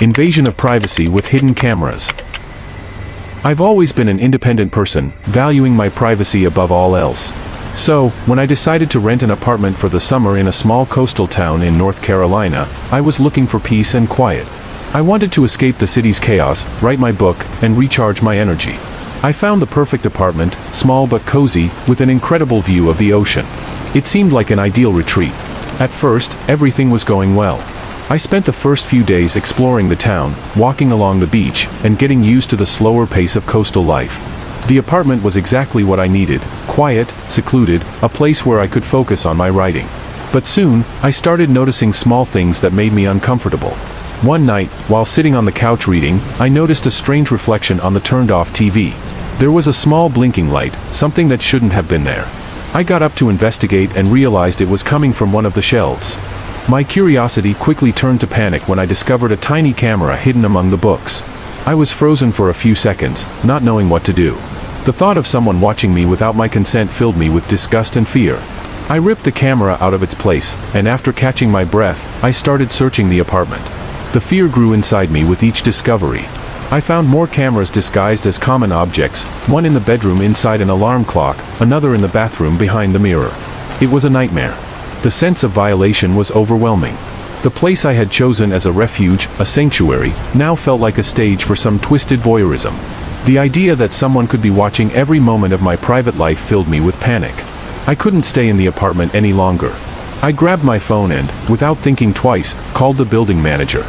Invasion of privacy with hidden cameras. I've always been an independent person, valuing my privacy above all else. So, when I decided to rent an apartment for the summer in a small coastal town in North Carolina, I was looking for peace and quiet. I wanted to escape the city's chaos, write my book, and recharge my energy. I found the perfect apartment, small but cozy, with an incredible view of the ocean. It seemed like an ideal retreat. At first, everything was going well. I spent the first few days exploring the town, walking along the beach, and getting used to the slower pace of coastal life. The apartment was exactly what I needed: quiet, secluded, a place where I could focus on my writing. But soon, I started noticing small things that made me uncomfortable. One night, while sitting on the couch reading, I noticed a strange reflection on the turned-off TV. There was a small blinking light, something that shouldn't have been there. I got up to investigate and realized it was coming from one of the shelves. My curiosity quickly turned to panic when I discovered a tiny camera hidden among the books. I was frozen for a few seconds, not knowing what to do. The thought of someone watching me without my consent filled me with disgust and fear. I ripped the camera out of its place, and after catching my breath, I started searching the apartment. The fear grew inside me with each discovery. I found more cameras disguised as common objects, one in the bedroom inside an alarm clock, another in the bathroom behind the mirror. It was a nightmare. The sense of violation was overwhelming. The place I had chosen as a refuge, a sanctuary, now felt like a stage for some twisted voyeurism. The idea that someone could be watching every moment of my private life filled me with panic. I couldn't stay in the apartment any longer. I grabbed my phone and, without thinking twice, called the building manager.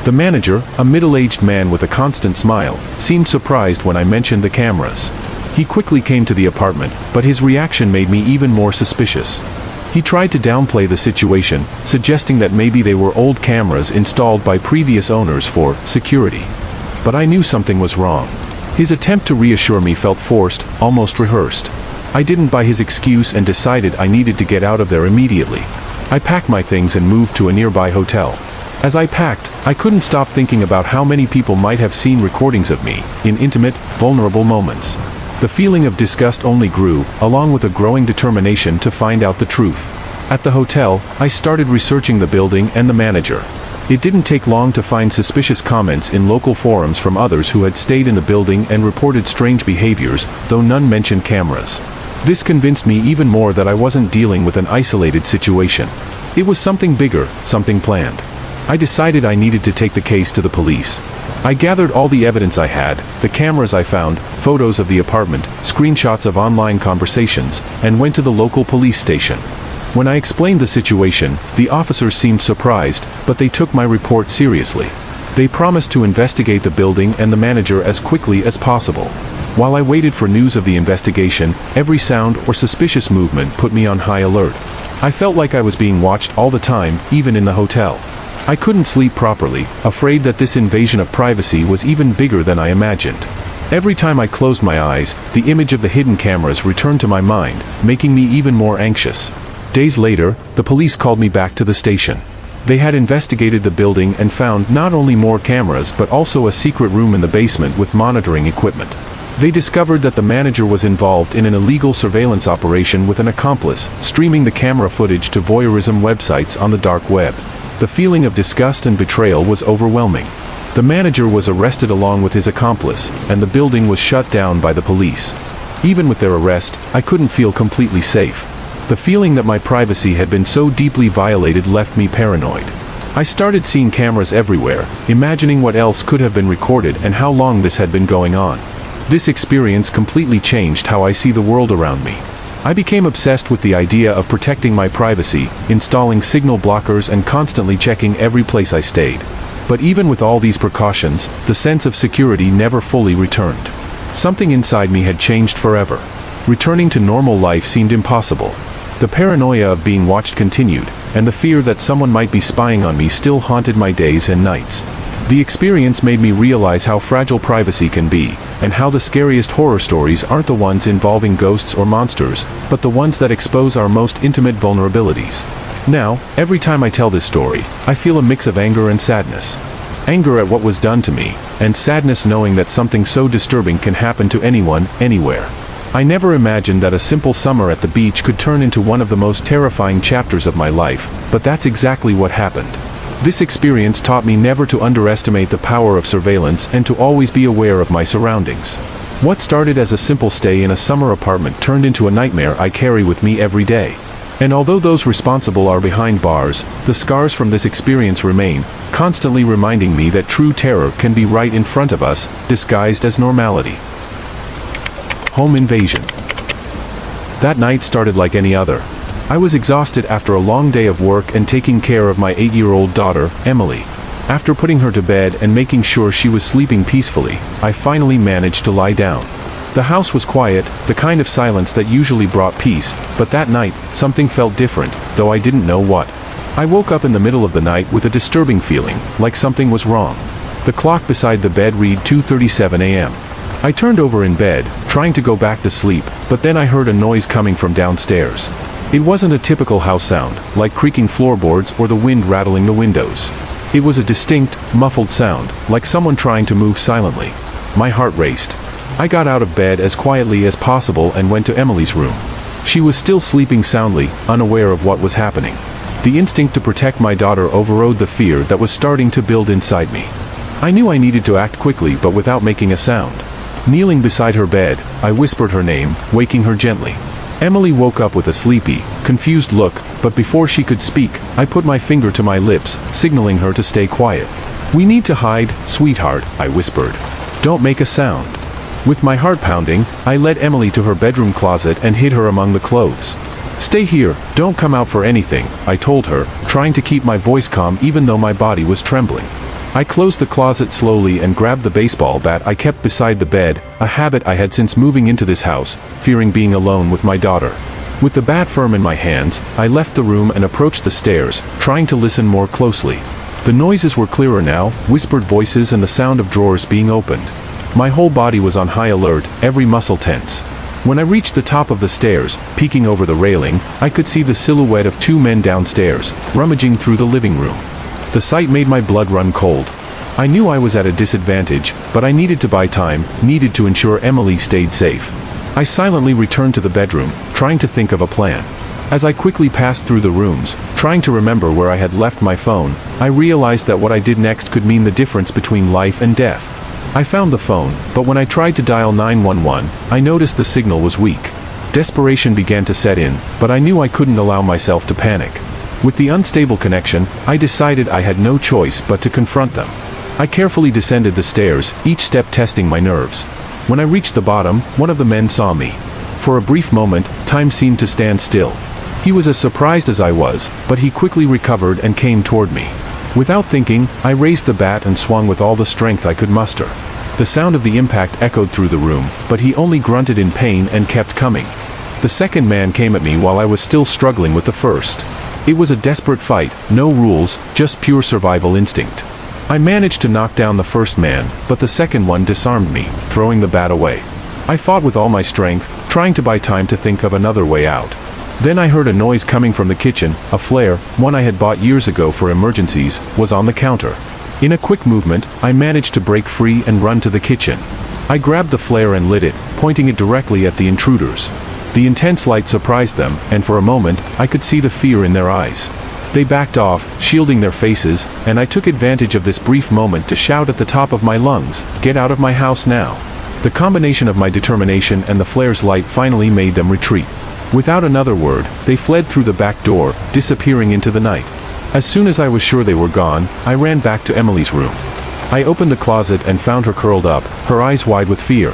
The manager, a middle-aged man with a constant smile, seemed surprised when I mentioned the cameras. He quickly came to the apartment, but his reaction made me even more suspicious. He tried to downplay the situation, suggesting that maybe they were old cameras installed by previous owners for security. But I knew something was wrong. His attempt to reassure me felt forced, almost rehearsed. I didn't buy his excuse and decided I needed to get out of there immediately. I packed my things and moved to a nearby hotel. As I packed, I couldn't stop thinking about how many people might have seen recordings of me, in intimate, vulnerable moments. The feeling of disgust only grew, along with a growing determination to find out the truth. At the hotel, I started researching the building and the manager. It didn't take long to find suspicious comments in local forums from others who had stayed in the building and reported strange behaviors, though none mentioned cameras. This convinced me even more that I wasn't dealing with an isolated situation. It was something bigger, something planned. I decided I needed to take the case to the police. I gathered all the evidence I had, the cameras I found, photos of the apartment, screenshots of online conversations, and went to the local police station. When I explained the situation, the officers seemed surprised, but they took my report seriously. They promised to investigate the building and the manager as quickly as possible. While I waited for news of the investigation, every sound or suspicious movement put me on high alert. I felt like I was being watched all the time, even in the hotel. I couldn't sleep properly, afraid that this invasion of privacy was even bigger than I imagined. Every time I closed my eyes, the image of the hidden cameras returned to my mind, making me even more anxious. Days later, the police called me back to the station. They had investigated the building and found not only more cameras but also a secret room in the basement with monitoring equipment. They discovered that the manager was involved in an illegal surveillance operation with an accomplice, streaming the camera footage to voyeurism websites on the dark web. The feeling of disgust and betrayal was overwhelming. The manager was arrested along with his accomplice, and the building was shut down by the police. Even with their arrest, I couldn't feel completely safe. The feeling that my privacy had been so deeply violated left me paranoid. I started seeing cameras everywhere, imagining what else could have been recorded and how long this had been going on. This experience completely changed how I see the world around me. I became obsessed with the idea of protecting my privacy, installing signal blockers and constantly checking every place I stayed. But even with all these precautions, the sense of security never fully returned. Something inside me had changed forever. Returning to normal life seemed impossible. The paranoia of being watched continued, and the fear that someone might be spying on me still haunted my days and nights. The experience made me realize how fragile privacy can be, and how the scariest horror stories aren't the ones involving ghosts or monsters, but the ones that expose our most intimate vulnerabilities. Now, every time I tell this story, I feel a mix of anger and sadness. Anger at what was done to me, and sadness knowing that something so disturbing can happen to anyone, anywhere. I never imagined that a simple summer at the beach could turn into one of the most terrifying chapters of my life, but that's exactly what happened. This experience taught me never to underestimate the power of surveillance and to always be aware of my surroundings. What started as a simple stay in a summer apartment turned into a nightmare I carry with me every day. And although those responsible are behind bars, the scars from this experience remain, constantly reminding me that true terror can be right in front of us, disguised as normality. Home invasion. That night started like any other. I was exhausted after a long day of work and taking care of my 8-year-old daughter, Emily. After putting her to bed and making sure she was sleeping peacefully, I finally managed to lie down. The house was quiet, the kind of silence that usually brought peace, but that night, something felt different, though I didn't know what. I woke up in the middle of the night with a disturbing feeling, like something was wrong. The clock beside the bed read 2:37 a.m. I turned over in bed, trying to go back to sleep, but then I heard a noise coming from downstairs. It wasn't a typical house sound, like creaking floorboards or the wind rattling the windows. It was a distinct, muffled sound, like someone trying to move silently. My heart raced. I got out of bed as quietly as possible and went to Emily's room. She was still sleeping soundly, unaware of what was happening. The instinct to protect my daughter overrode the fear that was starting to build inside me. I knew I needed to act quickly but without making a sound. Kneeling beside her bed, I whispered her name, waking her gently. Emily woke up with a sleepy, confused look, but before she could speak, I put my finger to my lips, signaling her to stay quiet. "We need to hide, sweetheart," I whispered. "Don't make a sound." With my heart pounding, I led Emily to her bedroom closet and hid her among the clothes. "Stay here, don't come out for anything," I told her, trying to keep my voice calm even though my body was trembling. I closed the closet slowly and grabbed the baseball bat I kept beside the bed, a habit I had since moving into this house, fearing being alone with my daughter. With the bat firm in my hands, I left the room and approached the stairs, trying to listen more closely. The noises were clearer now, whispered voices and the sound of drawers being opened. My whole body was on high alert, every muscle tense. When I reached the top of the stairs, peeking over the railing, I could see the silhouette of 2 men downstairs, rummaging through the living room. The sight made my blood run cold. I knew I was at a disadvantage, but I needed to buy time, needed to ensure Emily stayed safe. I silently returned to the bedroom, trying to think of a plan. As I quickly passed through the rooms, trying to remember where I had left my phone, I realized that what I did next could mean the difference between life and death. I found the phone, but when I tried to dial 911, I noticed the signal was weak. Desperation began to set in, but I knew I couldn't allow myself to panic. With the unstable connection, I decided I had no choice but to confront them. I carefully descended the stairs, each step testing my nerves. When I reached the bottom, one of the men saw me. For a brief moment, time seemed to stand still. He was as surprised as I was, but he quickly recovered and came toward me. Without thinking, I raised the bat and swung with all the strength I could muster. The sound of the impact echoed through the room, but he only grunted in pain and kept coming. The second man came at me while I was still struggling with the first. It was a desperate fight, no rules, just pure survival instinct. I managed to knock down the first man, but the second one disarmed me, throwing the bat away. I fought with all my strength, trying to buy time to think of another way out. Then I heard a noise coming from the kitchen. A flare, one I had bought years ago for emergencies, was on the counter. In a quick movement, I managed to break free and run to the kitchen. I grabbed the flare and lit it, pointing it directly at the intruders. The intense light surprised them, and for a moment, I could see the fear in their eyes. They backed off, shielding their faces, and I took advantage of this brief moment to shout at the top of my lungs, "Get out of my house now!" The combination of my determination and the flare's light finally made them retreat. Without another word, they fled through the back door, disappearing into the night. As soon as I was sure they were gone, I ran back to Emily's room. I opened the closet and found her curled up, her eyes wide with fear.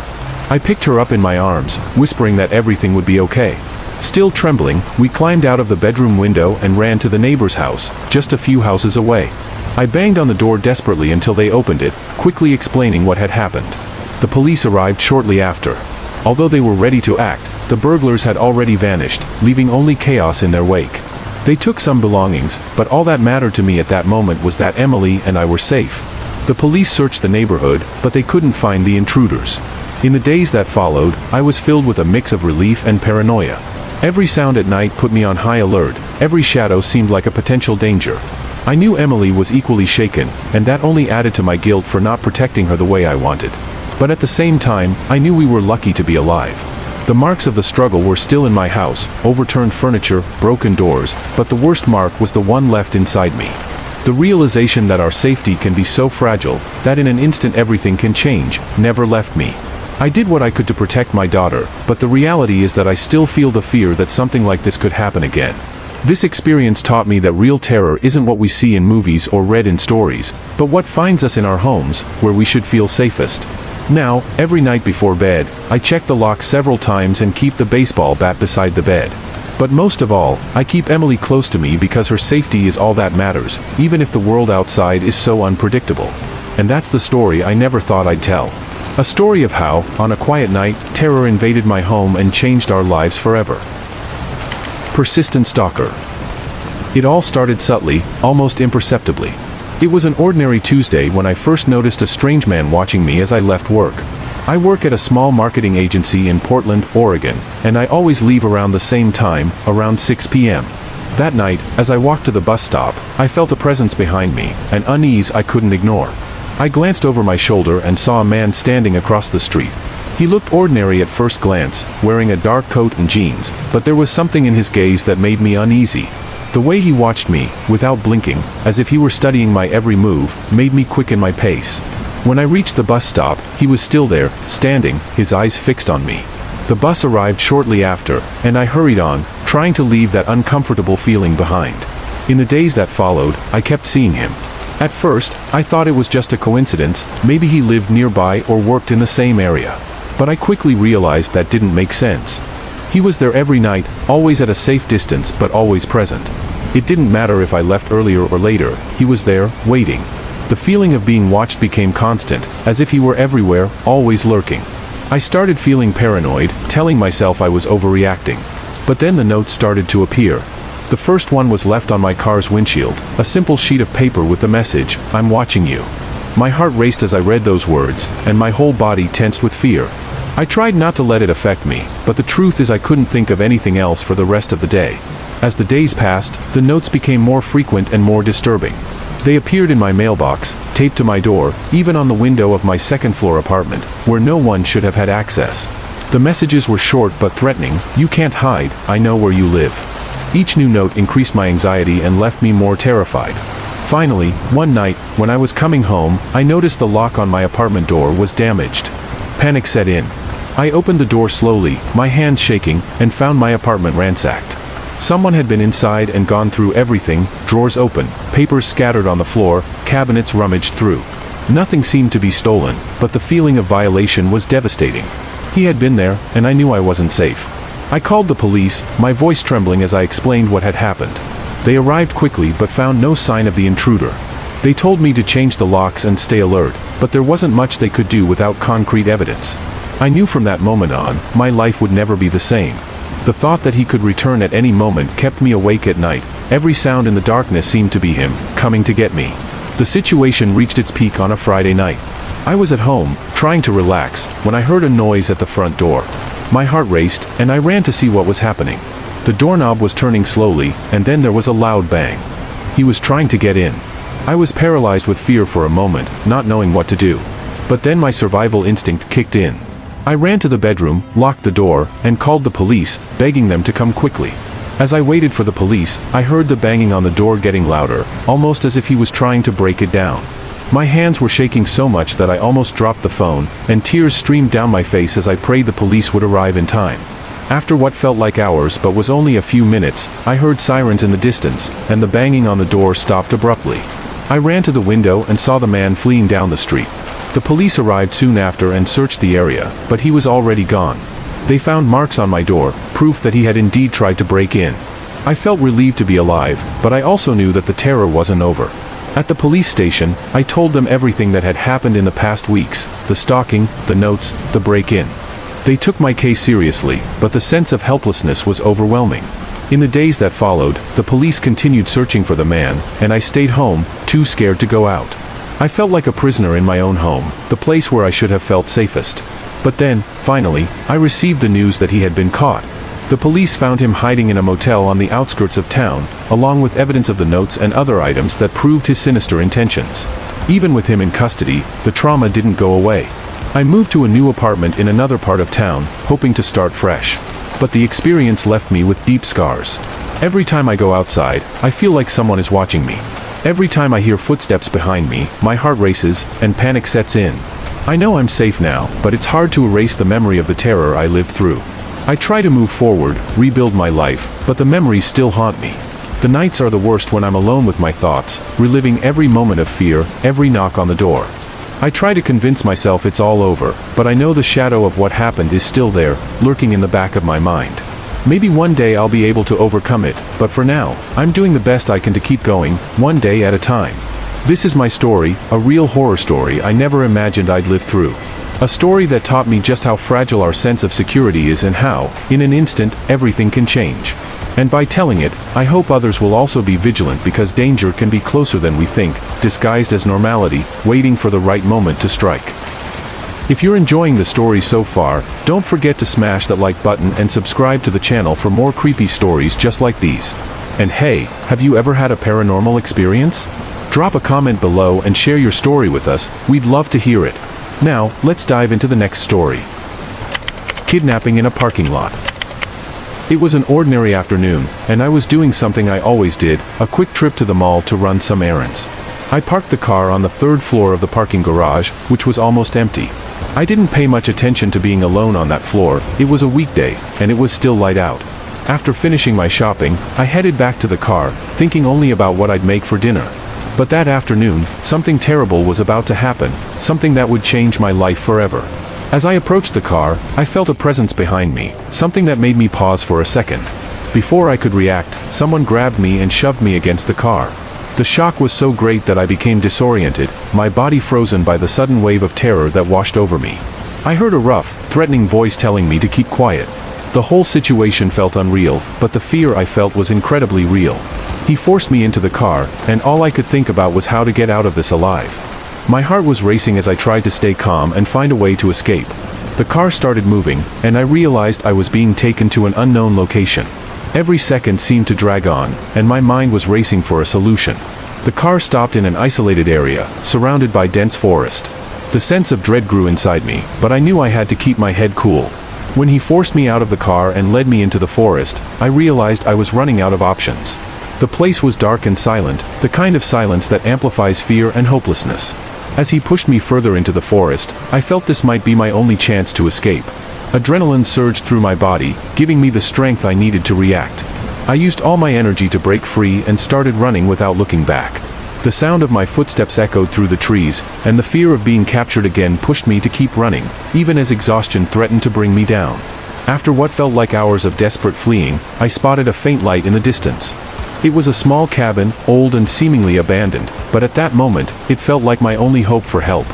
I picked her up in my arms, whispering that everything would be okay. Still trembling, we climbed out of the bedroom window and ran to the neighbor's house, just a few houses away. I banged on the door desperately until they opened it, quickly explaining what had happened. The police arrived shortly after. Although they were ready to act, the burglars had already vanished, leaving only chaos in their wake. They took some belongings, but all that mattered to me at that moment was that Emily and I were safe. The police searched the neighborhood, but they couldn't find the intruders. In the days that followed, I was filled with a mix of relief and paranoia. Every sound at night put me on high alert, every shadow seemed like a potential danger. I knew Emily was equally shaken, and that only added to my guilt for not protecting her the way I wanted. But at the same time, I knew we were lucky to be alive. The marks of the struggle were still in my house, overturned furniture, broken doors, but the worst mark was the one left inside me. The realization that our safety can be so fragile, that in an instant everything can change, never left me. I did what I could to protect my daughter, but the reality is that I still feel the fear that something like this could happen again. This experience taught me that real terror isn't what we see in movies or read in stories, but what finds us in our homes, where we should feel safest. Now, every night before bed, I check the lock several times and keep the baseball bat beside the bed. But most of all, I keep Emily close to me because her safety is all that matters, even if the world outside is so unpredictable. And that's the story I never thought I'd tell. A story of how, on a quiet night, terror invaded my home and changed our lives forever. Persistent stalker. It all started subtly, almost imperceptibly. It was an ordinary Tuesday when I first noticed a strange man watching me as I left work. I work at a small marketing agency in Portland, Oregon, and I always leave around the same time, around 6 p.m. That night, as I walked to the bus stop, I felt a presence behind me, an unease I couldn't ignore. I glanced over my shoulder and saw a man standing across the street. He looked ordinary at first glance, wearing a dark coat and jeans, but there was something in his gaze that made me uneasy. The way he watched me, without blinking, as if he were studying my every move, made me quicken my pace. When I reached the bus stop, he was still there, standing, his eyes fixed on me. The bus arrived shortly after, and I hurried on, trying to leave that uncomfortable feeling behind. In the days that followed, I kept seeing him. At first, I thought it was just a coincidence, maybe he lived nearby or worked in the same area. But I quickly realized that didn't make sense. He was there every night, always at a safe distance but always present. It didn't matter if I left earlier or later, he was there, waiting. The feeling of being watched became constant, as if he were everywhere, always lurking. I started feeling paranoid, telling myself I was overreacting. But then the notes started to appear. The first one was left on my car's windshield, a simple sheet of paper with the message, "I'm watching you." My heart raced as I read those words, and my whole body tensed with fear. I tried not to let it affect me, but the truth is I couldn't think of anything else for the rest of the day. As the days passed, the notes became more frequent and more disturbing. They appeared in my mailbox, taped to my door, even on the window of my second-floor apartment, where no one should have had access. The messages were short but threatening, "You can't hide, I know where you live." Each new note increased my anxiety and left me more terrified. Finally, one night, when I was coming home, I noticed the lock on my apartment door was damaged. Panic set in. I opened the door slowly, my hands shaking, and found my apartment ransacked. Someone had been inside and gone through everything, drawers open, papers scattered on the floor, cabinets rummaged through. Nothing seemed to be stolen, but the feeling of violation was devastating. He had been there, and I knew I wasn't safe. I called the police, my voice trembling as I explained what had happened. They arrived quickly but found no sign of the intruder. They told me to change the locks and stay alert, but there wasn't much they could do without concrete evidence. I knew from that moment on, my life would never be the same. The thought that he could return at any moment kept me awake at night. Every sound in the darkness seemed to be him, coming to get me. The situation reached its peak on a Friday night. I was at home, trying to relax, when I heard a noise at the front door. My heart raced, and I ran to see what was happening. The doorknob was turning slowly, and then there was a loud bang. He was trying to get in. I was paralyzed with fear for a moment, not knowing what to do. But then my survival instinct kicked in. I ran to the bedroom, locked the door, and called the police, begging them to come quickly. As I waited for the police, I heard the banging on the door getting louder, almost as if he was trying to break it down. My hands were shaking so much that I almost dropped the phone, and tears streamed down my face as I prayed the police would arrive in time. After what felt like hours but was only a few minutes, I heard sirens in the distance, and the banging on the door stopped abruptly. I ran to the window and saw the man fleeing down the street. The police arrived soon after and searched the area, but he was already gone. They found marks on my door, proof that he had indeed tried to break in. I felt relieved to be alive, but I also knew that the terror wasn't over. At the police station, I told them everything that had happened in the past weeks, the stalking, the notes, the break-in. They took my case seriously, but the sense of helplessness was overwhelming. In the days that followed, the police continued searching for the man, and I stayed home, too scared to go out. I felt like a prisoner in my own home, the place where I should have felt safest. But then, finally, I received the news that he had been caught. The police found him hiding in a motel on the outskirts of town, along with evidence of the notes and other items that proved his sinister intentions. Even with him in custody, the trauma didn't go away. I moved to a new apartment in another part of town, hoping to start fresh. But the experience left me with deep scars. Every time I go outside, I feel like someone is watching me. Every time I hear footsteps behind me, my heart races, and panic sets in. I know I'm safe now, but it's hard to erase the memory of the terror I lived through. I try to move forward, rebuild my life, but the memories still haunt me. The nights are the worst when I'm alone with my thoughts, reliving every moment of fear, every knock on the door. I try to convince myself it's all over, but I know the shadow of what happened is still there, lurking in the back of my mind. Maybe one day I'll be able to overcome it, but for now, I'm doing the best I can to keep going, one day at a time. This is my story, a real horror story I never imagined I'd live through. A story that taught me just how fragile our sense of security is and how, in an instant, everything can change. And by telling it, I hope others will also be vigilant because danger can be closer than we think, disguised as normality, waiting for the right moment to strike. If you're enjoying the story so far, don't forget to smash that like button and subscribe to the channel for more creepy stories just like these. And hey, have you ever had a paranormal experience? Drop a comment below and share your story with us, we'd love to hear it. Now, let's dive into the next story. Kidnapping in a parking lot. It was an ordinary afternoon, and I was doing something I always did, a quick trip to the mall to run some errands. I parked the car on the third floor of the parking garage, which was almost empty. I didn't pay much attention to being alone on that floor, it was a weekday, and it was still light out. After finishing my shopping, I headed back to the car, thinking only about what I'd make for dinner. But that afternoon, something terrible was about to happen, something that would change my life forever. As I approached the car, I felt a presence behind me, something that made me pause for a second. Before I could react, someone grabbed me and shoved me against the car. The shock was so great that I became disoriented, my body frozen by the sudden wave of terror that washed over me. I heard a rough, threatening voice telling me to keep quiet. The whole situation felt unreal, but the fear I felt was incredibly real. He forced me into the car, and all I could think about was how to get out of this alive. My heart was racing as I tried to stay calm and find a way to escape. The car started moving, and I realized I was being taken to an unknown location. Every second seemed to drag on, and my mind was racing for a solution. The car stopped in an isolated area, surrounded by dense forest. The sense of dread grew inside me, but I knew I had to keep my head cool. When he forced me out of the car and led me into the forest, I realized I was running out of options. The place was dark and silent, the kind of silence that amplifies fear and hopelessness. As he pushed me further into the forest, I felt this might be my only chance to escape. Adrenaline surged through my body, giving me the strength I needed to react. I used all my energy to break free and started running without looking back. The sound of my footsteps echoed through the trees, and the fear of being captured again pushed me to keep running, even as exhaustion threatened to bring me down. After what felt like hours of desperate fleeing, I spotted a faint light in the distance. It was a small cabin, old and seemingly abandoned, but at that moment, it felt like my only hope for help.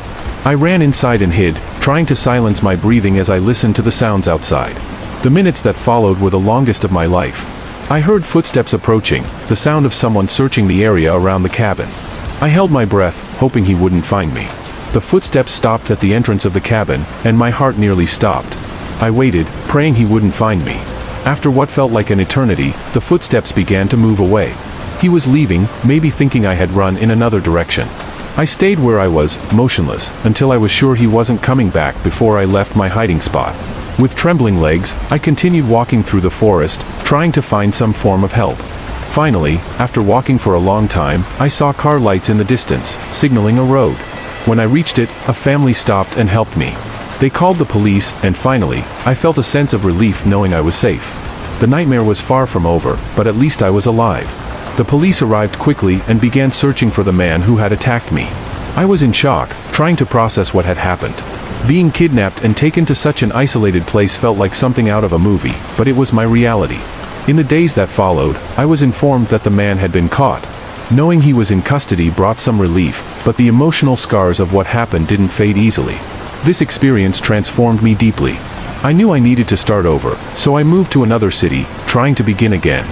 I ran inside and hid, trying to silence my breathing as I listened to the sounds outside. The minutes that followed were the longest of my life. I heard footsteps approaching, the sound of someone searching the area around the cabin. I held my breath, hoping he wouldn't find me. The footsteps stopped at the entrance of the cabin, and my heart nearly stopped. I waited, praying he wouldn't find me. After what felt like an eternity, the footsteps began to move away. He was leaving, maybe thinking I had run in another direction. I stayed where I was, motionless, until I was sure he wasn't coming back before I left my hiding spot. With trembling legs, I continued walking through the forest, trying to find some form of help. Finally, after walking for a long time, I saw car lights in the distance, signaling a road. When I reached it, a family stopped and helped me. They called the police, and finally, I felt a sense of relief knowing I was safe. The nightmare was far from over, but at least I was alive. The police arrived quickly and began searching for the man who had attacked me. I was in shock, trying to process what had happened. Being kidnapped and taken to such an isolated place felt like something out of a movie, but it was my reality. In the days that followed, I was informed that the man had been caught. Knowing he was in custody brought some relief, but the emotional scars of what happened didn't fade easily. This experience transformed me deeply. I knew I needed to start over, so I moved to another city, trying to begin again.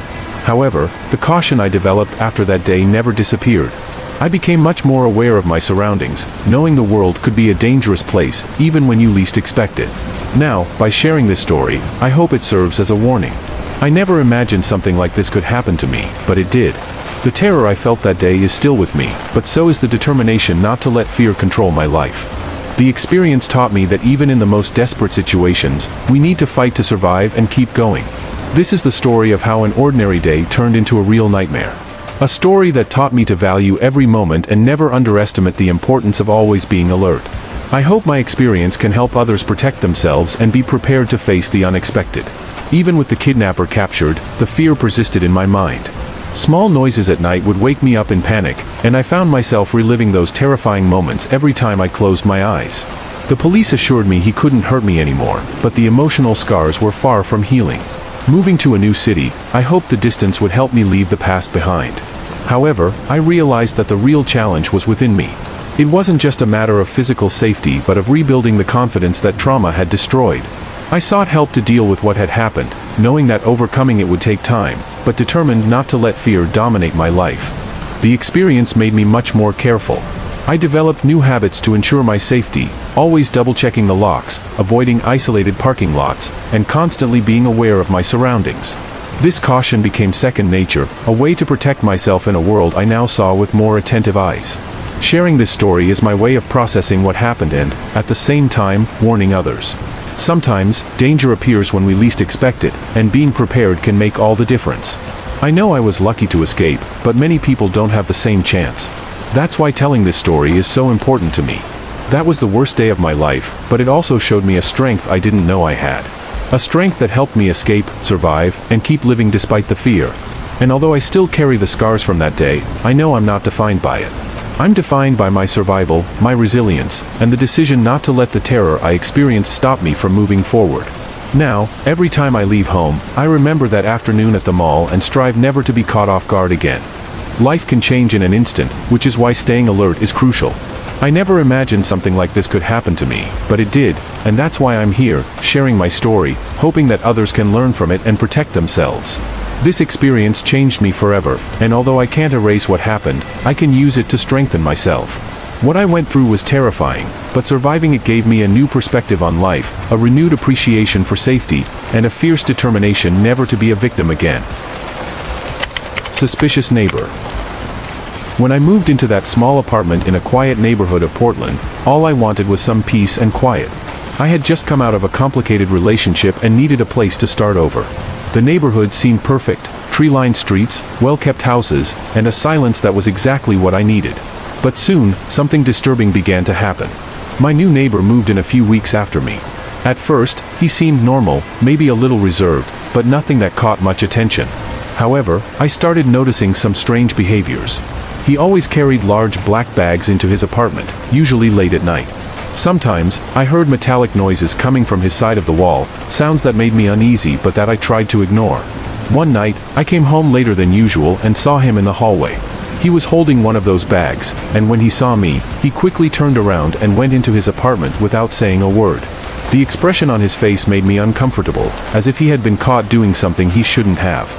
However, the caution I developed after that day never disappeared. I became much more aware of my surroundings, knowing the world could be a dangerous place, even when you least expect it. Now, by sharing this story, I hope it serves as a warning. I never imagined something like this could happen to me, but it did. The terror I felt that day is still with me, but so is the determination not to let fear control my life. The experience taught me that even in the most desperate situations, we need to fight to survive and keep going. This is the story of how an ordinary day turned into a real nightmare. A story that taught me to value every moment and never underestimate the importance of always being alert. I hope my experience can help others protect themselves and be prepared to face the unexpected. Even with the kidnapper captured, the fear persisted in my mind. Small noises at night would wake me up in panic, and I found myself reliving those terrifying moments every time I closed my eyes. The police assured me he couldn't hurt me anymore, but the emotional scars were far from healing. Moving to a new city, I hoped the distance would help me leave the past behind. However, I realized that the real challenge was within me. It wasn't just a matter of physical safety but of rebuilding the confidence that trauma had destroyed. I sought help to deal with what had happened, knowing that overcoming it would take time, but determined not to let fear dominate my life. The experience made me much more careful. I developed new habits to ensure my safety, always double-checking the locks, avoiding isolated parking lots, and constantly being aware of my surroundings. This caution became second nature, a way to protect myself in a world I now saw with more attentive eyes. Sharing this story is my way of processing what happened and, at the same time, warning others. Sometimes, danger appears when we least expect it, and being prepared can make all the difference. I know I was lucky to escape, but many people don't have the same chance. That's why telling this story is so important to me. That was the worst day of my life, but it also showed me a strength I didn't know I had. A strength that helped me escape, survive, and keep living despite the fear. And although I still carry the scars from that day, I know I'm not defined by it. I'm defined by my survival, my resilience, and the decision not to let the terror I experienced stop me from moving forward. Now, every time I leave home, I remember that afternoon at the mall and strive never to be caught off guard again. Life can change in an instant, which is why staying alert is crucial. I never imagined something like this could happen to me, but it did, and that's why I'm here, sharing my story, hoping that others can learn from it and protect themselves. This experience changed me forever, and although I can't erase what happened, I can use it to strengthen myself. What I went through was terrifying, but surviving it gave me a new perspective on life, a renewed appreciation for safety, and a fierce determination never to be a victim again. Suspicious neighbor. When I moved into that small apartment in a quiet neighborhood of Portland, all I wanted was some peace and quiet. I had just come out of a complicated relationship and needed a place to start over. The neighborhood seemed perfect, tree-lined streets, well-kept houses, and a silence that was exactly what I needed. But soon, something disturbing began to happen. My new neighbor moved in a few weeks after me. At first, he seemed normal, maybe a little reserved, but nothing that caught much attention. However, I started noticing some strange behaviors. He always carried large black bags into his apartment, usually late at night. Sometimes, I heard metallic noises coming from his side of the wall, sounds that made me uneasy but that I tried to ignore. One night, I came home later than usual and saw him in the hallway. He was holding one of those bags, and when he saw me, he quickly turned around and went into his apartment without saying a word. The expression on his face made me uncomfortable, as if he had been caught doing something he shouldn't have.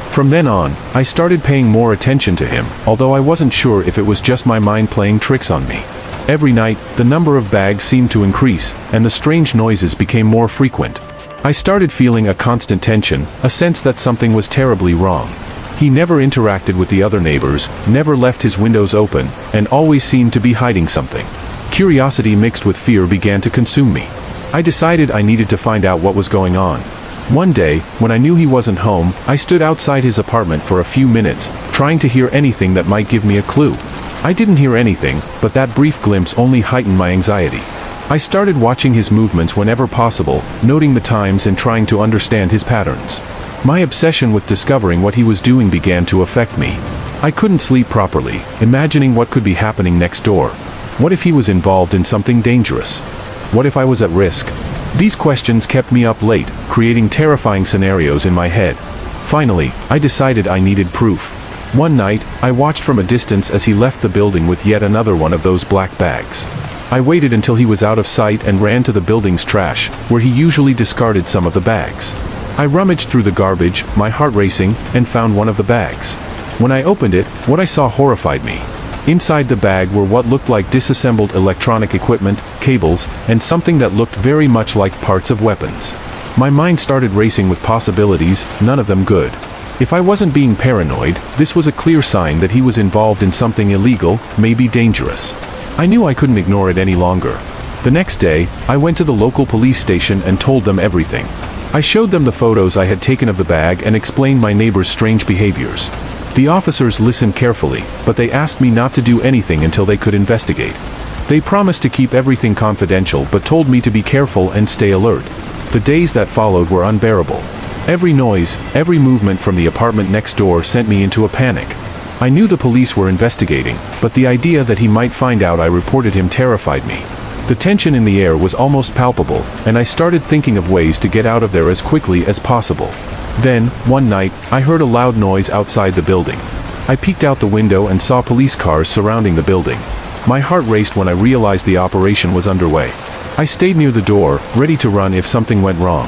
From then on, I started paying more attention to him, although I wasn't sure if it was just my mind playing tricks on me. Every night, the number of bags seemed to increase, and the strange noises became more frequent. I started feeling a constant tension, a sense that something was terribly wrong. He never interacted with the other neighbors, never left his windows open, and always seemed to be hiding something. Curiosity mixed with fear began to consume me. I decided I needed to find out what was going on. One day, when I knew he wasn't home, I stood outside his apartment for a few minutes, trying to hear anything that might give me a clue. I didn't hear anything, but that brief glimpse only heightened my anxiety. I started watching his movements whenever possible, noting the times and trying to understand his patterns. My obsession with discovering what he was doing began to affect me. I couldn't sleep properly, imagining what could be happening next door. What if he was involved in something dangerous? What if I was at risk? These questions kept me up late, creating terrifying scenarios in my head. Finally, I decided I needed proof. One night, I watched from a distance as he left the building with yet another one of those black bags. I waited until he was out of sight and ran to the building's trash, where he usually discarded some of the bags. I rummaged through the garbage, my heart racing, and found one of the bags. When I opened it, what I saw horrified me. Inside the bag were what looked like disassembled electronic equipment, cables, and something that looked very much like parts of weapons. My mind started racing with possibilities, none of them good. If I wasn't being paranoid, this was a clear sign that he was involved in something illegal, maybe dangerous. I knew I couldn't ignore it any longer. The next day, I went to the local police station and told them everything. I showed them the photos I had taken of the bag and explained my neighbor's strange behaviors. The officers listened carefully, but they asked me not to do anything until they could investigate. They promised to keep everything confidential but told me to be careful and stay alert. The days that followed were unbearable. Every noise, every movement from the apartment next door sent me into a panic. I knew the police were investigating, but the idea that he might find out I reported him terrified me. The tension in the air was almost palpable, and I started thinking of ways to get out of there as quickly as possible. Then, one night, I heard a loud noise outside the building. I peeked out the window and saw police cars surrounding the building. My heart raced when I realized the operation was underway. I stayed near the door, ready to run if something went wrong.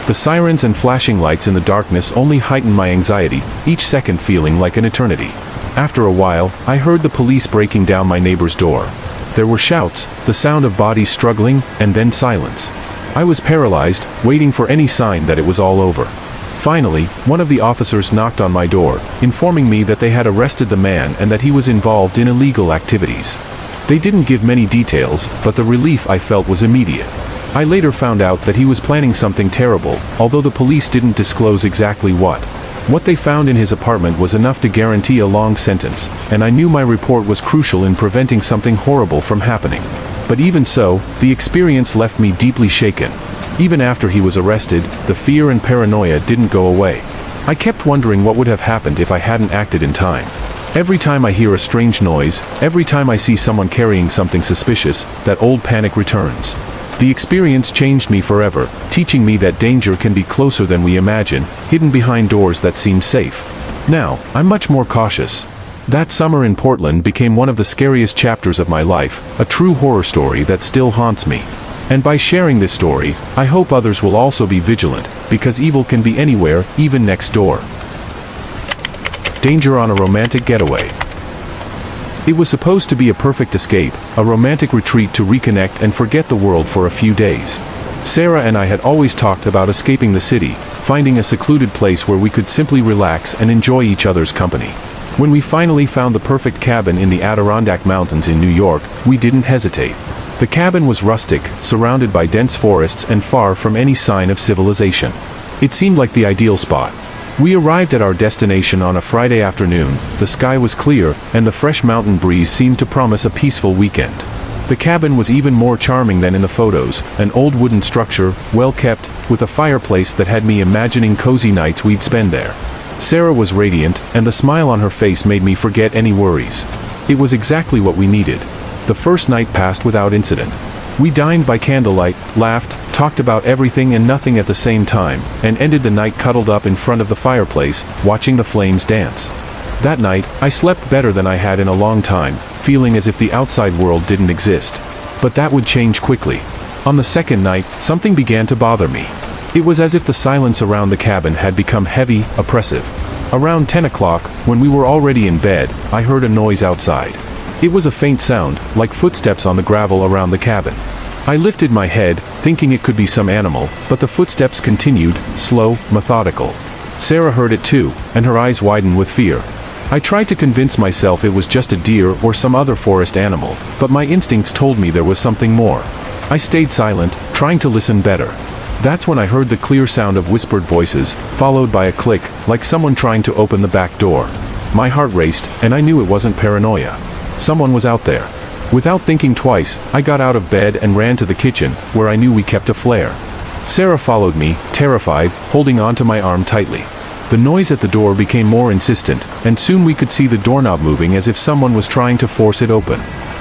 The sirens and flashing lights in the darkness only heightened my anxiety, each second feeling like an eternity. After a while, I heard the police breaking down my neighbor's door. There were shouts, the sound of bodies struggling, and then silence. I was paralyzed, waiting for any sign that it was all over. Finally, one of the officers knocked on my door, informing me that they had arrested the man and that he was involved in illegal activities. They didn't give many details, but the relief I felt was immediate. I later found out that he was planning something terrible, although the police didn't disclose exactly what. What they found in his apartment was enough to guarantee a long sentence, and I knew my report was crucial in preventing something horrible from happening. But even so, the experience left me deeply shaken. Even after he was arrested, the fear and paranoia didn't go away. I kept wondering what would have happened if I hadn't acted in time. Every time I hear a strange noise, every time I see someone carrying something suspicious, that old panic returns. The experience changed me forever, teaching me that danger can be closer than we imagine, hidden behind doors that seem safe. Now, I'm much more cautious. That summer in Portland became one of the scariest chapters of my life, a true horror story that still haunts me. And by sharing this story, I hope others will also be vigilant, because evil can be anywhere, even next door. Danger on a romantic getaway. It was supposed to be a perfect escape, a romantic retreat to reconnect and forget the world for a few days. Sarah and I had always talked about escaping the city, finding a secluded place where we could simply relax and enjoy each other's company. When we finally found the perfect cabin in the Adirondack Mountains in New York, we didn't hesitate. The cabin was rustic, surrounded by dense forests and far from any sign of civilization. It seemed like the ideal spot. We arrived at our destination on a Friday afternoon, the sky was clear, and the fresh mountain breeze seemed to promise a peaceful weekend. The cabin was even more charming than in the photos, an old wooden structure, well kept, with a fireplace that had me imagining cozy nights we'd spend there. Sarah was radiant, and the smile on her face made me forget any worries. It was exactly what we needed. The first night passed without incident. We dined by candlelight, laughed, talked about everything and nothing at the same time, and ended the night cuddled up in front of the fireplace, watching the flames dance. That night, I slept better than I had in a long time, feeling as if the outside world didn't exist. But that would change quickly. On the second night, something began to bother me. It was as if the silence around the cabin had become heavy, oppressive. Around 10 o'clock, when we were already in bed, I heard a noise outside. It was a faint sound, like footsteps on the gravel around the cabin. I lifted my head, thinking it could be some animal, but the footsteps continued, slow, methodical. Sarah heard it too, and her eyes widened with fear. I tried to convince myself it was just a deer or some other forest animal, but my instincts told me there was something more. I stayed silent, trying to listen better. That's when I heard the clear sound of whispered voices, followed by a click, like someone trying to open the back door. My heart raced, and I knew it wasn't paranoia. Someone was out there. Without thinking twice, I got out of bed and ran to the kitchen, where I knew we kept a flare. Sarah followed me, terrified, holding onto my arm tightly. The noise at the door became more insistent, and soon we could see the doorknob moving as if someone was trying to force it open.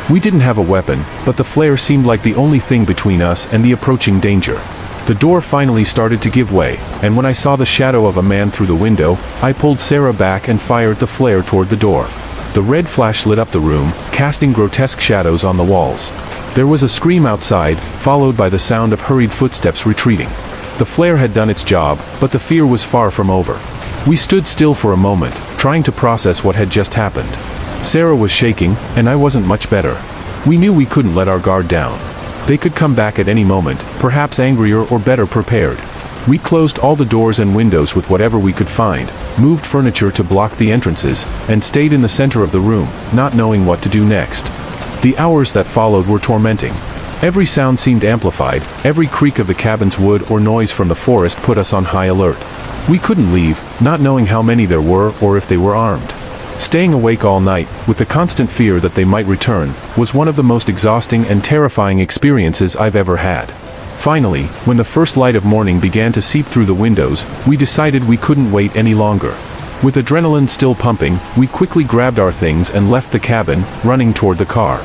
We didn't have a weapon, but the flare seemed like the only thing between us and the approaching danger. The door finally started to give way, and when I saw the shadow of a man through the window, I pulled Sarah back and fired the flare toward the door. The red flash lit up the room, casting grotesque shadows on the walls. There was a scream outside, followed by the sound of hurried footsteps retreating. The flare had done its job, but the fear was far from over. We stood still for a moment, trying to process what had just happened. Sarah was shaking, and I wasn't much better. We knew we couldn't let our guard down. They could come back at any moment, perhaps angrier or better prepared. We closed all the doors and windows with whatever we could find, moved furniture to block the entrances, and stayed in the center of the room, not knowing what to do next. The hours that followed were tormenting. Every sound seemed amplified, every creak of the cabin's wood or noise from the forest put us on high alert. We couldn't leave, not knowing how many there were or if they were armed. Staying awake all night, with the constant fear that they might return, was one of the most exhausting and terrifying experiences I've ever had. Finally, when the first light of morning began to seep through the windows, we decided we couldn't wait any longer. With adrenaline still pumping, we quickly grabbed our things and left the cabin, running toward the car.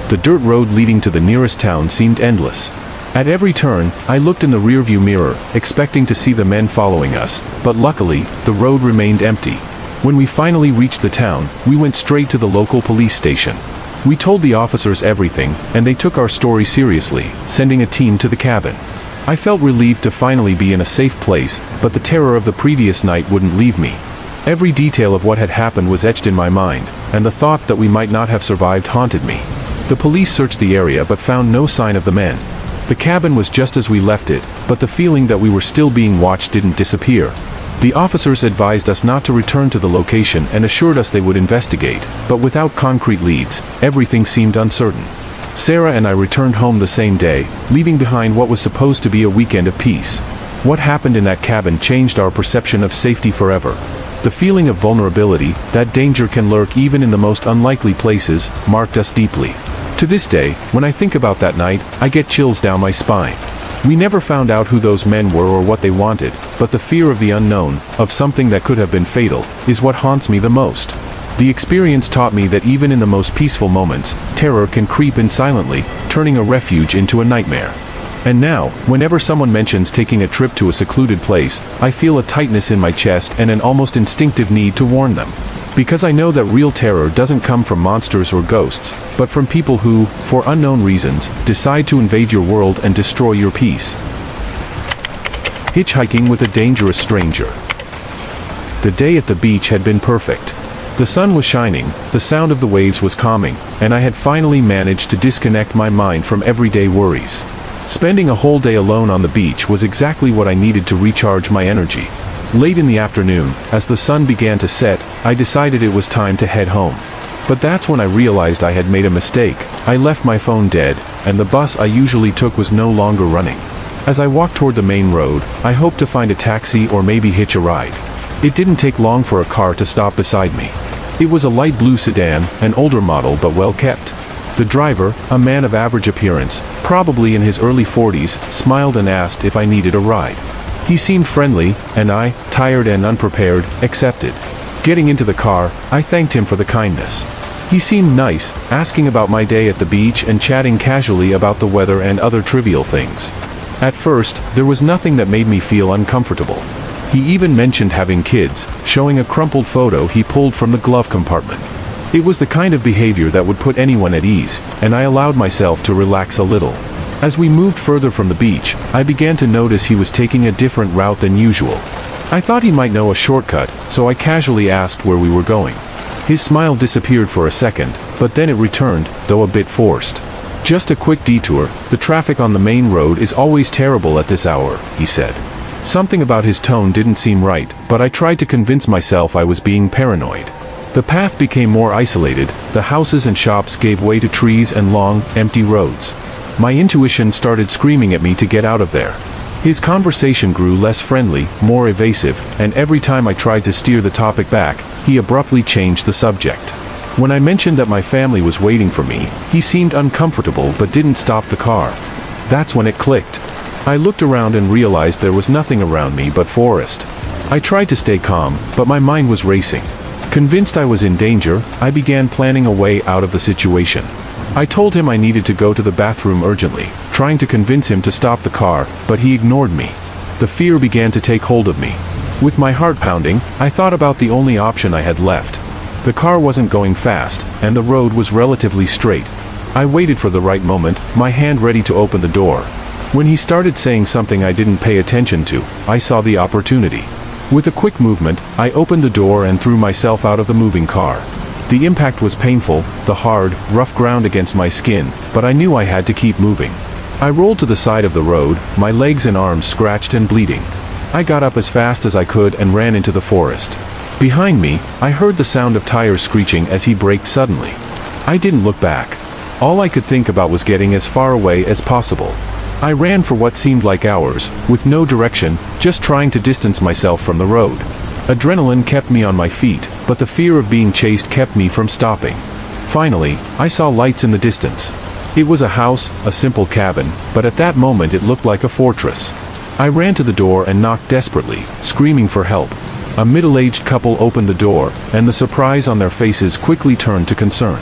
The dirt road leading to the nearest town seemed endless. At every turn, I looked in the rearview mirror, expecting to see the men following us, but luckily, the road remained empty. When we finally reached the town, we went straight to the local police station. We told the officers everything, and they took our story seriously, sending a team to the cabin. I felt relieved to finally be in a safe place, but the terror of the previous night wouldn't leave me. Every detail of what had happened was etched in my mind, and the thought that we might not have survived haunted me. The police searched the area but found no sign of the men. The cabin was just as we left it, but the feeling that we were still being watched didn't disappear. The officers advised us not to return to the location and assured us they would investigate, but without concrete leads, everything seemed uncertain. Sarah and I returned home the same day, leaving behind what was supposed to be a weekend of peace. What happened in that cabin changed our perception of safety forever. The feeling of vulnerability, that danger can lurk even in the most unlikely places, marked us deeply. To this day, when I think about that night, I get chills down my spine. We never found out who those men were or what they wanted, but the fear of the unknown, of something that could have been fatal, is what haunts me the most. The experience taught me that even in the most peaceful moments, terror can creep in silently, turning a refuge into a nightmare. And now, whenever someone mentions taking a trip to a secluded place, I feel a tightness in my chest and an almost instinctive need to warn them. Because I know that real terror doesn't come from monsters or ghosts, but from people who, for unknown reasons, decide to invade your world and destroy your peace. Hitchhiking with a dangerous stranger. The day at the beach had been perfect. The sun was shining, the sound of the waves was calming, and I had finally managed to disconnect my mind from everyday worries. Spending a whole day alone on the beach was exactly what I needed to recharge my energy. Late in the afternoon, as the sun began to set, I decided it was time to head home. But that's when I realized I had made a mistake. I left my phone dead, and the bus I usually took was no longer running. As I walked toward the main road, I hoped to find a taxi or maybe hitch a ride. It didn't take long for a car to stop beside me. It was a light blue sedan, an older model but well kept. The driver, a man of average appearance, probably in his early 40s, smiled and asked if I needed a ride. He seemed friendly, and I, tired and unprepared, accepted. Getting into the car, I thanked him for the kindness. He seemed nice, asking about my day at the beach and chatting casually about the weather and other trivial things. At first, there was nothing that made me feel uncomfortable. He even mentioned having kids, showing a crumpled photo he pulled from the glove compartment. It was the kind of behavior that would put anyone at ease, and I allowed myself to relax a little. As we moved further from the beach, I began to notice he was taking a different route than usual. I thought he might know a shortcut, so I casually asked where we were going. His smile disappeared for a second, but then it returned, though a bit forced. "Just a quick detour, the traffic on the main road is always terrible at this hour," he said. Something about his tone didn't seem right, but I tried to convince myself I was being paranoid. The path became more isolated, the houses and shops gave way to trees and long, empty roads. My intuition started screaming at me to get out of there. His conversation grew less friendly, more evasive, and every time I tried to steer the topic back, he abruptly changed the subject. When I mentioned that my family was waiting for me, he seemed uncomfortable but didn't stop the car. That's when it clicked. I looked around and realized there was nothing around me but forest. I tried to stay calm, but my mind was racing. Convinced I was in danger, I began planning a way out of the situation. I told him I needed to go to the bathroom urgently, trying to convince him to stop the car, but he ignored me. The fear began to take hold of me. With my heart pounding, I thought about the only option I had left. The car wasn't going fast, and the road was relatively straight. I waited for the right moment, my hand ready to open the door. When he started saying something I didn't pay attention to, I saw the opportunity. With a quick movement, I opened the door and threw myself out of the moving car. The impact was painful, the hard, rough ground against my skin, but I knew I had to keep moving. I rolled to the side of the road, my legs and arms scratched and bleeding. I got up as fast as I could and ran into the forest. Behind me, I heard the sound of tires screeching as he braked suddenly. I didn't look back. All I could think about was getting as far away as possible. I ran for what seemed like hours, with no direction, just trying to distance myself from the road. Adrenaline kept me on my feet, but the fear of being chased kept me from stopping. Finally, I saw lights in the distance. It was a house, a simple cabin, but at that moment it looked like a fortress. I ran to the door and knocked desperately, screaming for help. A middle-aged couple opened the door, and the surprise on their faces quickly turned to concern.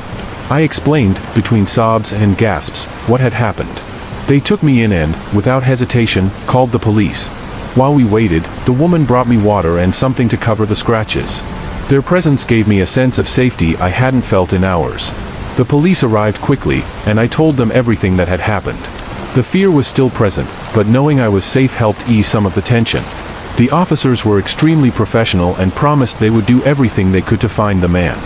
I explained, between sobs and gasps, what had happened. They took me in and, without hesitation, called the police. While we waited, the woman brought me water and something to cover the scratches. Their presence gave me a sense of safety I hadn't felt in hours. The police arrived quickly, and I told them everything that had happened. The fear was still present, but knowing I was safe helped ease some of the tension. The officers were extremely professional and promised they would do everything they could to find the man.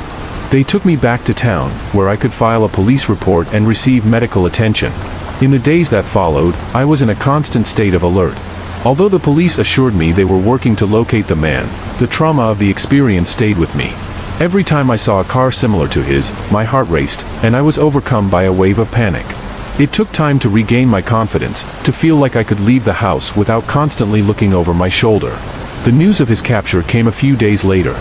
They took me back to town, where I could file a police report and receive medical attention. In the days that followed, I was in a constant state of alert. Although the police assured me they were working to locate the man, the trauma of the experience stayed with me. Every time I saw a car similar to his, my heart raced, and I was overcome by a wave of panic. It took time to regain my confidence, to feel like I could leave the house without constantly looking over my shoulder. The news of his capture came a few days later.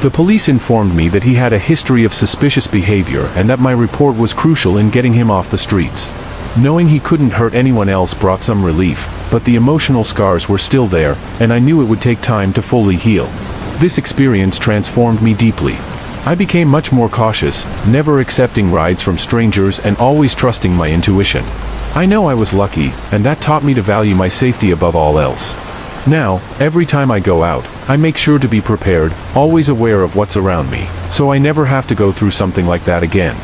The police informed me that he had a history of suspicious behavior and that my report was crucial in getting him off the streets. Knowing he couldn't hurt anyone else brought some relief, but the emotional scars were still there, and I knew it would take time to fully heal. This experience transformed me deeply. I became much more cautious, never accepting rides from strangers and always trusting my intuition. I know I was lucky, and that taught me to value my safety above all else. Now, every time I go out, I make sure to be prepared, always aware of what's around me, so I never have to go through something like that again.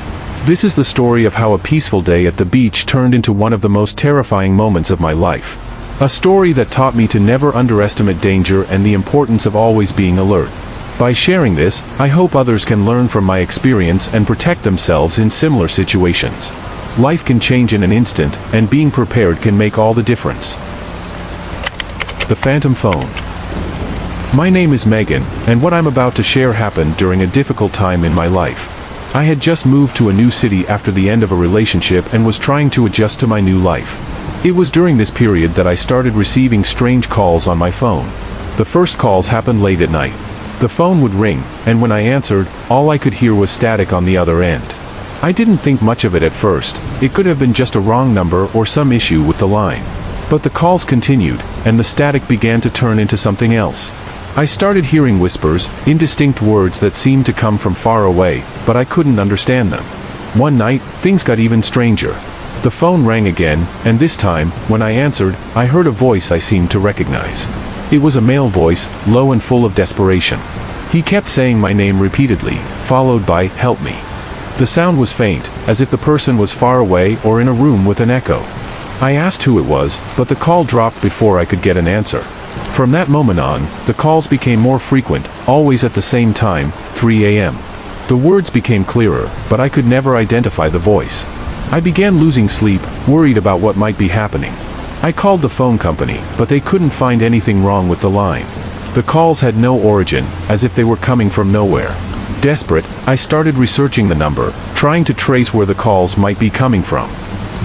This is the story of how a peaceful day at the beach turned into one of the most terrifying moments of my life. A story that taught me to never underestimate danger and the importance of always being alert. By sharing this, I hope others can learn from my experience and protect themselves in similar situations. Life can change in an instant, and being prepared can make all the difference. The Phantom Phone. My name is Megan, and what I'm about to share happened during a difficult time in my life. I had just moved to a new city after the end of a relationship and was trying to adjust to my new life. It was during this period that I started receiving strange calls on my phone. The first calls happened late at night. The phone would ring, and when I answered, all I could hear was static on the other end. I didn't think much of it at first. It could have been just a wrong number or some issue with the line. But the calls continued, and the static began to turn into something else. I started hearing whispers, indistinct words that seemed to come from far away, but I couldn't understand them. One night, things got even stranger. The phone rang again, and this time, when I answered, I heard a voice I seemed to recognize. It was a male voice, low and full of desperation. He kept saying my name repeatedly, followed by, "Help me." The sound was faint, as if the person was far away or in a room with an echo. I asked who it was, but the call dropped before I could get an answer. From that moment on, the calls became more frequent, always at the same time, 3 a.m. The words became clearer, but I could never identify the voice. I began losing sleep, worried about what might be happening. I called the phone company, but they couldn't find anything wrong with the line. The calls had no origin, as if they were coming from nowhere. Desperate, I started researching the number, trying to trace where the calls might be coming from.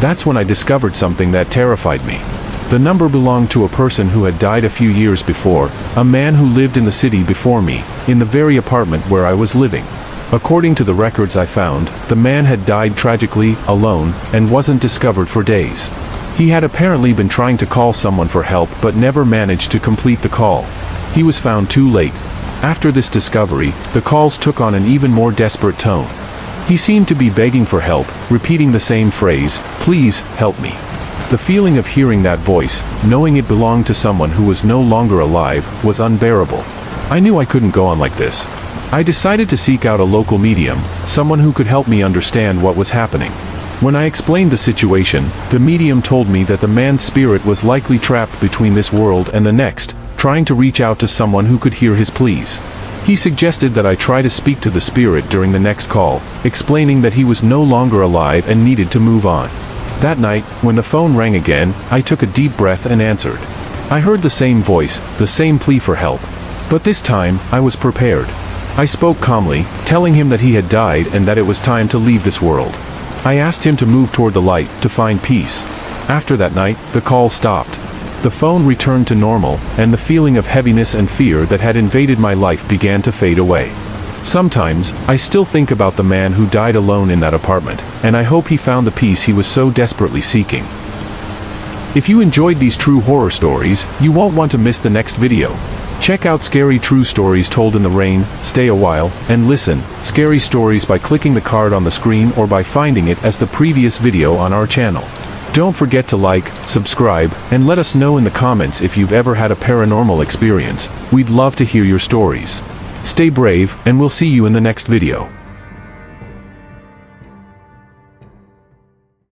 That's when I discovered something that terrified me. The number belonged to a person who had died a few years before, a man who lived in the city before me, in the very apartment where I was living. According to the records I found, the man had died tragically, alone, and wasn't discovered for days. He had apparently been trying to call someone for help but never managed to complete the call. He was found too late. After this discovery, the calls took on an even more desperate tone. He seemed to be begging for help, repeating the same phrase, "Please, help me." The feeling of hearing that voice, knowing it belonged to someone who was no longer alive, was unbearable. I knew I couldn't go on like this. I decided to seek out a local medium, someone who could help me understand what was happening. When I explained the situation, the medium told me that the man's spirit was likely trapped between this world and the next, trying to reach out to someone who could hear his pleas. He suggested that I try to speak to the spirit during the next call, explaining that he was no longer alive and needed to move on. That night, when the phone rang again, I took a deep breath and answered. I heard the same voice, the same plea for help. But this time, I was prepared. I spoke calmly, telling him that he had died and that it was time to leave this world. I asked him to move toward the light, to find peace. After that night, the call stopped. the phone returned to normal, and the feeling of heaviness and fear that had invaded my life began to fade away. Sometimes, I still think about the man who died alone in that apartment, and I hope he found the peace he was so desperately seeking. If you enjoyed these true horror stories, you won't want to miss the next video. Check out Scary True Stories Told in the Rain, Stay a While, and Listen, Scary Stories by clicking the card on the screen or by finding it as the previous video on our channel. Don't forget to like, subscribe, and let us know in the comments if you've ever had a paranormal experience. We'd love to hear your stories. Stay brave, and we'll see you in the next video.